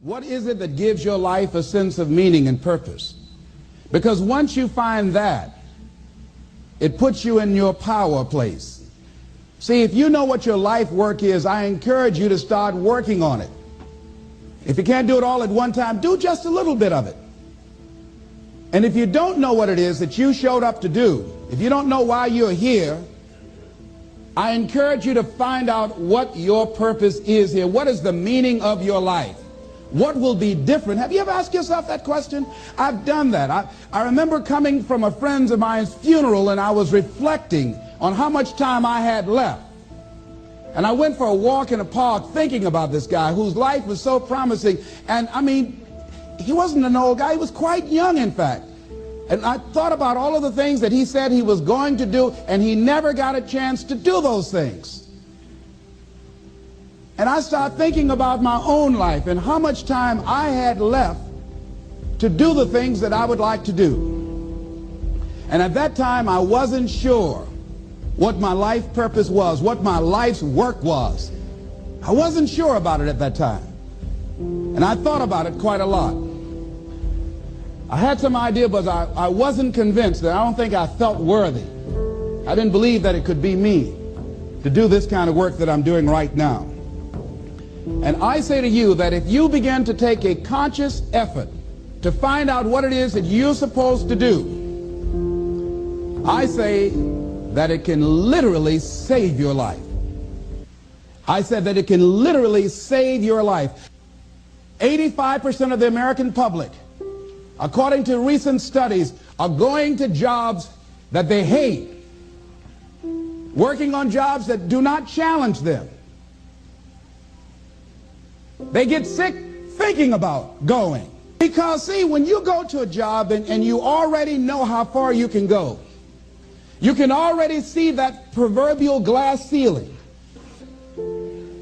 What is it that gives your life a sense of meaning and purpose? Because once you find that, it puts you in your power place. See, if you know what your life work is, I encourage you to start working on it. If you can't do it all at one time, do just a little bit of it. And if you don't know what it is that you showed up to do, if you don't know why you're here, I encourage you to find out what your purpose is here. What is the meaning of your life? What will be different? Have you ever asked yourself that question? I've done that. I remember coming from a friend of mine's funeral, and I was reflecting on how much time I had left. And I went for a walk in a park thinking about this guy whose life was so promising. And I mean, he wasn't an old guy. He was quite young, in fact. And I thought about all of the things that he said he was going to do, and he never got a chance to do those things. And I started thinking about my own life and how much time I had left to do the things that I would like to do. And at that time, I wasn't sure what my life purpose was, what my life's work was. I wasn't sure about it at that time. And I thought about it quite a lot. I had some idea, but I wasn't convinced. That I don't think I felt worthy. I didn't believe that it could be me to do this kind of work that I'm doing right now. And I say to you that if you begin to take a conscious effort to find out what it is that you're supposed to do, I say that it can literally save your life. I said that it can literally save your life. 85% of the American public, according to recent studies, are going to jobs that they hate, working on jobs that do not challenge them. They get sick thinking about going. Because, see, when you go to a job and you already know how far you can go, you can already see that proverbial glass ceiling.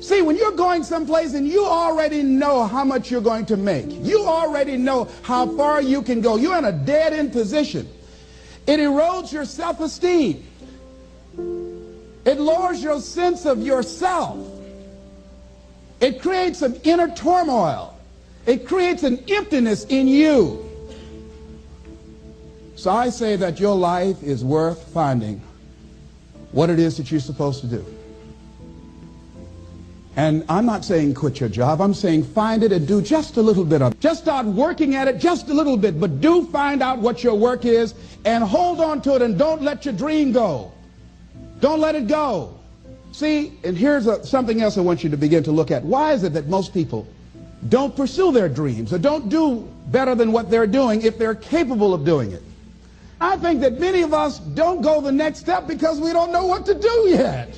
See, when you're going someplace and you already know how much you're going to make, you already know how far you can go, you're in a dead-end position. It erodes your self-esteem. It lowers your sense of yourself. It creates an inner turmoil. It creates an emptiness in you. So I say that your life is worth finding what it is that you're supposed to do. And I'm not saying quit your job. I'm saying find it and do just a little bit of it. Just start working at it just a little bit, but do find out what your work is and hold on to it, and don't let your dream go. Don't let it go. See, and here's something else I want you to begin to look at. Why is it that most people don't pursue their dreams or don't do better than what they're doing if they're capable of doing it? I think that many of us don't go the next step because we don't know what to do yet.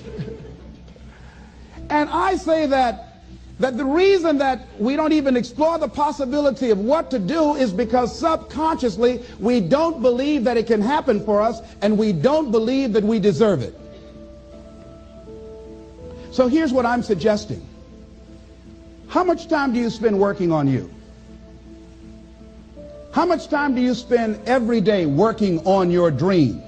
And I say that the reason that we don't even explore the possibility of what to do is because subconsciously we don't believe that it can happen for us, and we don't believe that we deserve it. So here's what I'm suggesting. How much time do you spend working on you? How much time do you spend every day working on your dream?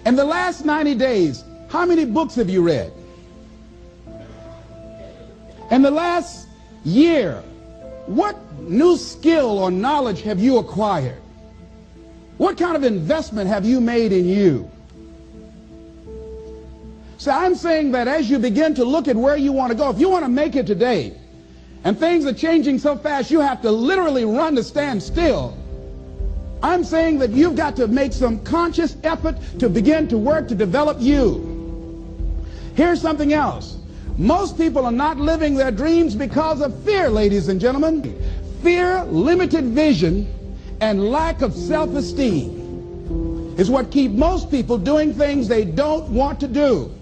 In the last 90 days, how many books have you read? In the last year, what new skill or knowledge have you acquired? What kind of investment have you made in you? So I'm saying that as you begin to look at where you want to go, if you want to make it today, and things are changing so fast you have to literally run to stand still, I'm saying that you've got to make some conscious effort to begin to work to develop you. Here's something else. Most people are not living their dreams because of fear, ladies and gentlemen. Fear, limited vision, and lack of self-esteem is what keep most people doing things they don't want to do.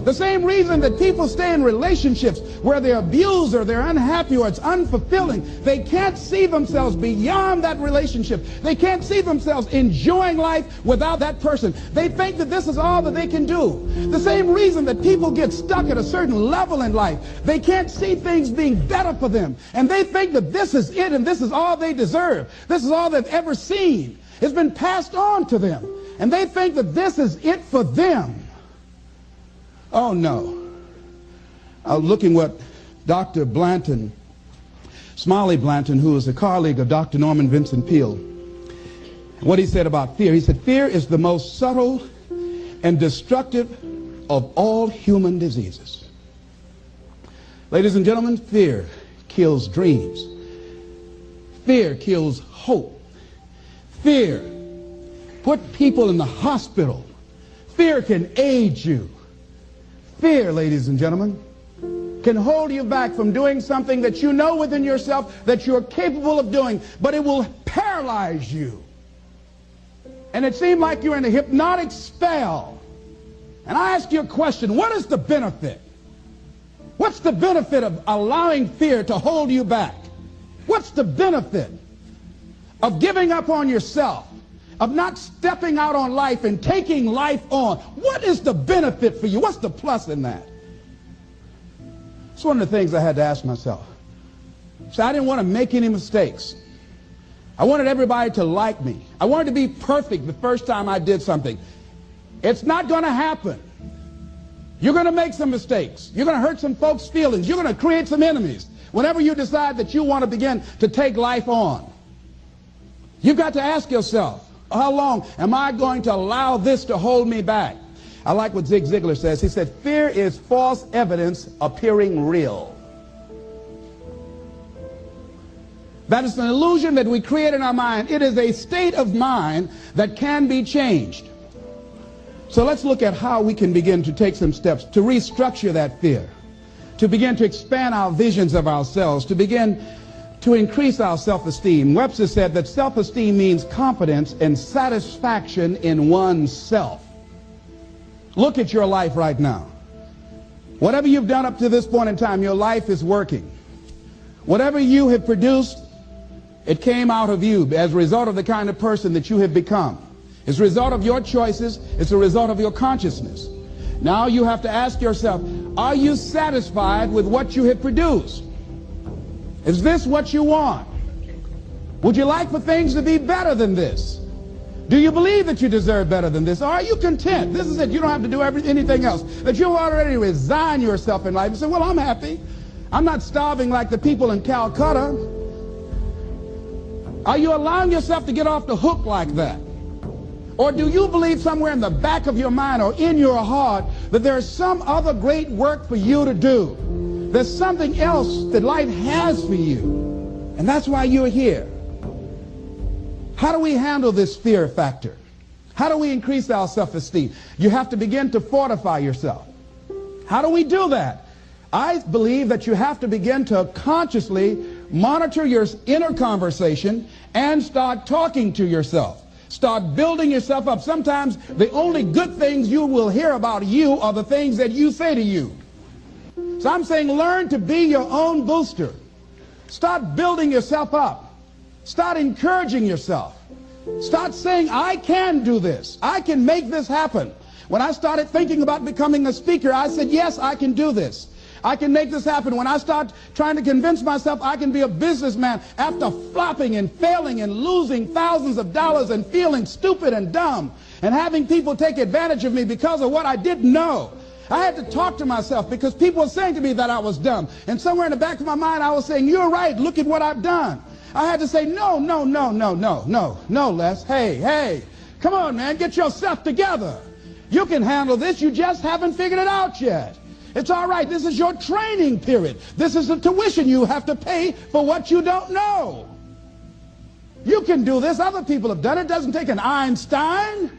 The same reason that people stay in relationships where they're abused or they're unhappy or it's unfulfilling, they can't see themselves beyond that relationship. They can't see themselves enjoying life without that person. They think that this is all that they can do. The same reason that people get stuck at a certain level in life, they can't see things being better for them. And they think that this is it and this is all they deserve. This is all they've ever seen. It's been passed on to them. And they think that this is it for them. Oh no. Looking what Dr. Blanton Smiley Blanton, who is a colleague of Dr. Norman Vincent Peale. What he said about fear, he said, fear is the most subtle and destructive of all human diseases. Ladies and gentlemen, fear kills dreams. Fear kills hope. Fear put people in the hospital. Fear can age you. Fear, ladies and gentlemen, can hold you back from doing something that you know within yourself that you're capable of doing, but it will paralyze you. And it seemed like you're in a hypnotic spell. And I ask you a question, what is the benefit? What's the benefit of allowing fear to hold you back? What's the benefit of giving up on yourself, of not stepping out on life and taking life on? What is the benefit for you? What's the plus in that? It's one of the things I had to ask myself. So I didn't want to make any mistakes. I wanted everybody to like me. I wanted to be perfect the first time I did something. It's not going to happen. You're going to make some mistakes. You're going to hurt some folks' feelings. You're going to create some enemies whenever you decide that you want to begin to take life on. You've got to ask yourself, how long am I going to allow this to hold me back? I like what Zig Ziglar says. He said, fear is false evidence appearing real. That is an illusion that we create in our mind. It is a state of mind that can be changed. So let's look at how we can begin to take some steps to restructure that fear, to begin to expand our visions of ourselves, to begin to increase our self-esteem. Webster said that self-esteem means confidence and satisfaction in oneself. Look at your life right now. Whatever you've done up to this point in time, your life is working. Whatever you have produced, it came out of you as a result of the kind of person that you have become. It's a result of your choices. It's a result of your consciousness. Now you have to ask yourself, are you satisfied with what you have produced? Is this what you want? Would you like for things to be better than this? Do you believe that you deserve better than this? Or are you content? This is it. You don't have to do anything else. That you already resign yourself in life and say, well, I'm happy. I'm not starving like the people in Calcutta. Are you allowing yourself to get off the hook like that? Or do you believe somewhere in the back of your mind or in your heart that there's some other great work for you to do? There's something else that life has for you. And that's why you're here. How do we handle this fear factor? How do we increase our self-esteem? You have to begin to fortify yourself. How do we do that? I believe that you have to begin to consciously monitor your inner conversation and start talking to yourself. Start building yourself up. Sometimes the only good things you will hear about you are the things that you say to you. So I'm saying learn to be your own booster. Start building yourself up. Start encouraging yourself. Start saying, I can do this. I can make this happen. When I started thinking about becoming a speaker, I said, yes, I can do this. I can make this happen. When I start trying to convince myself I can be a businessman after flopping and failing and losing thousands of dollars and feeling stupid and dumb and having people take advantage of me because of what I didn't know, I had to talk to myself because people were saying to me that I was dumb. And somewhere in the back of my mind I was saying, you're right, look at what I've done. I had to say, no, Les. Hey, come on, man, get yourself together. You can handle this, you just haven't figured it out yet. It's all right. This is your training period. This is the tuition you have to pay for what you don't know. You can do this. Other people have done it. It doesn't take an Einstein.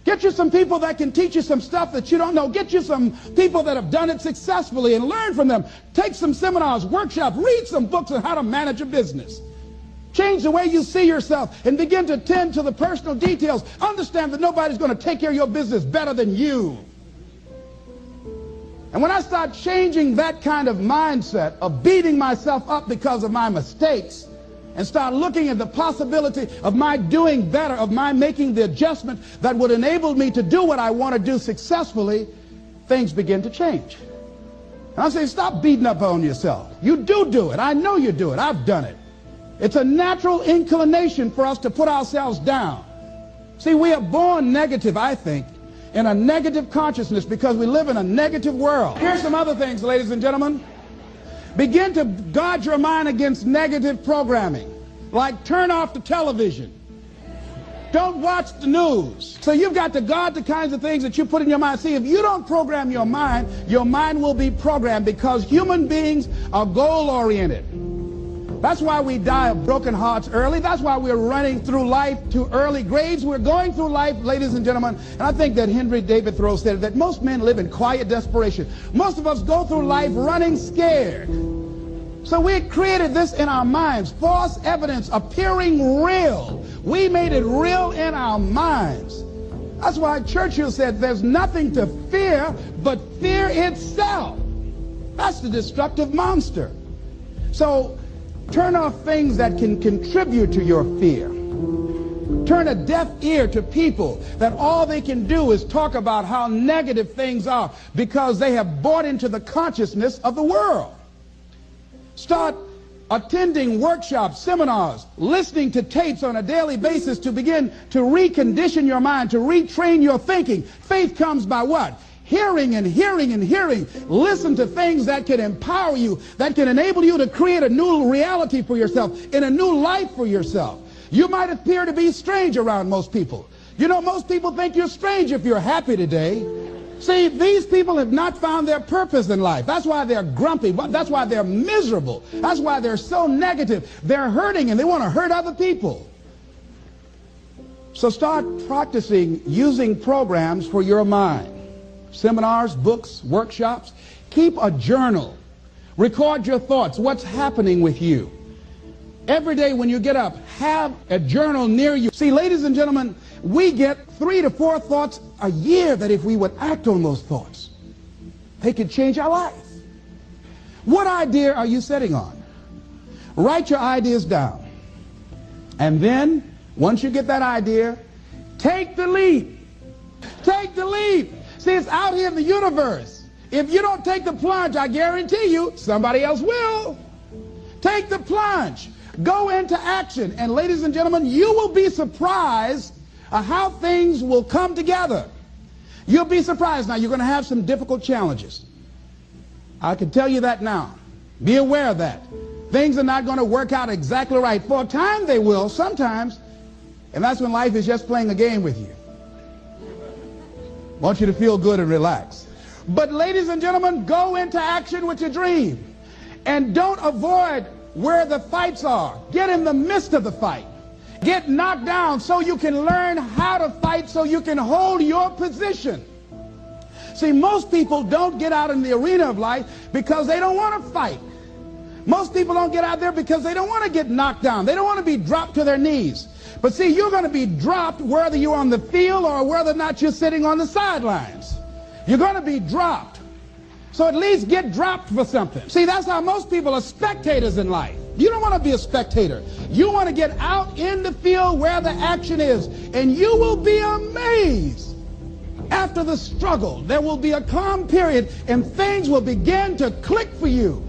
Get you some people that can teach you some stuff that you don't know. Get you some people that have done it successfully and learn from them. Take some seminars, workshops, read some books on how to manage a business. Change the way you see yourself and begin to tend to the personal details. Understand that nobody's going to take care of your business better than you. And when I start changing that kind of mindset of beating myself up because of my mistakes and start looking at the possibility of my doing better, of my making the adjustment that would enable me to do what I want to do successfully, things begin to change. And I say, stop beating up on yourself. You do it. I know you do it. I've done it. It's a natural inclination for us to put ourselves down. See, we are born negative, I think, in a negative consciousness because we live in a negative world. Here's some other things, ladies and gentlemen. Begin to guard your mind against negative programming, like turn off the television. Don't watch the news. So you've got to guard the kinds of things that you put in your mind. See, if you don't program your mind will be programmed, because human beings are goal-oriented. That's why we die of broken hearts early. That's why we're running through life to early graves. We're going through life, ladies and gentlemen, and I think that Henry David Thoreau said that most men live in quiet desperation. Most of us go through life running scared. So we created this in our minds, false evidence appearing real. We made it real in our minds. That's why Churchill said there's nothing to fear but fear itself. That's the destructive monster. So turn off things that can contribute to your fear. Turn a deaf ear to people that all they can do is talk about how negative things are, because they have bought into the consciousness of the world. Start attending workshops, seminars, listening to tapes on a daily basis to begin to recondition your mind, to retrain your thinking. Faith comes by what? Hearing and hearing and hearing. Listen to things that can empower you, that can enable you to create a new reality for yourself, and a new life for yourself. You might appear to be strange around most people. You know, most people think you're strange if you're happy today. See, these people have not found their purpose in life. That's why they're grumpy. That's why they're miserable. That's why they're so negative. They're hurting and they want to hurt other people. So start practicing using programs for your mind. Seminars, books, workshops. Keep a journal. Record your thoughts. What's happening with you? Every day when you get up, have a journal near you. See, ladies and gentlemen, we get 3 to 4 thoughts a year that if we would act on those thoughts, they could change our life. What idea are you sitting on? Write your ideas down. And then, once you get that idea, take the leap. Take the leap. See, it's out here in the universe. If you don't take the plunge, I guarantee you, somebody else will. Take the plunge. Go into action. And ladies and gentlemen, you will be surprised how things will come together. You'll be surprised. Now, you're going to have some difficult challenges. I can tell you that now. Be aware of that. Things are not going to work out exactly right. For a time they will, sometimes. And that's when life is just playing a game with you. I want you to feel good and relax. But ladies and gentlemen, go into action with your dream. And don't avoid where the fights are. Get in the midst of the fight. Get knocked down so you can learn how to fight, so you can hold your position. See, most people don't get out in the arena of life because they don't want to fight. Most people don't get out there because they don't want to get knocked down. They don't want to be dropped to their knees. But see, you're going to be dropped whether you're on the field or whether or not you're sitting on the sidelines. You're going to be dropped. So at least get dropped for something. See, that's how most people are spectators in life. You don't want to be a spectator. You want to get out in the field where the action is. And you will be amazed. After the struggle, there will be a calm period and things will begin to click for you.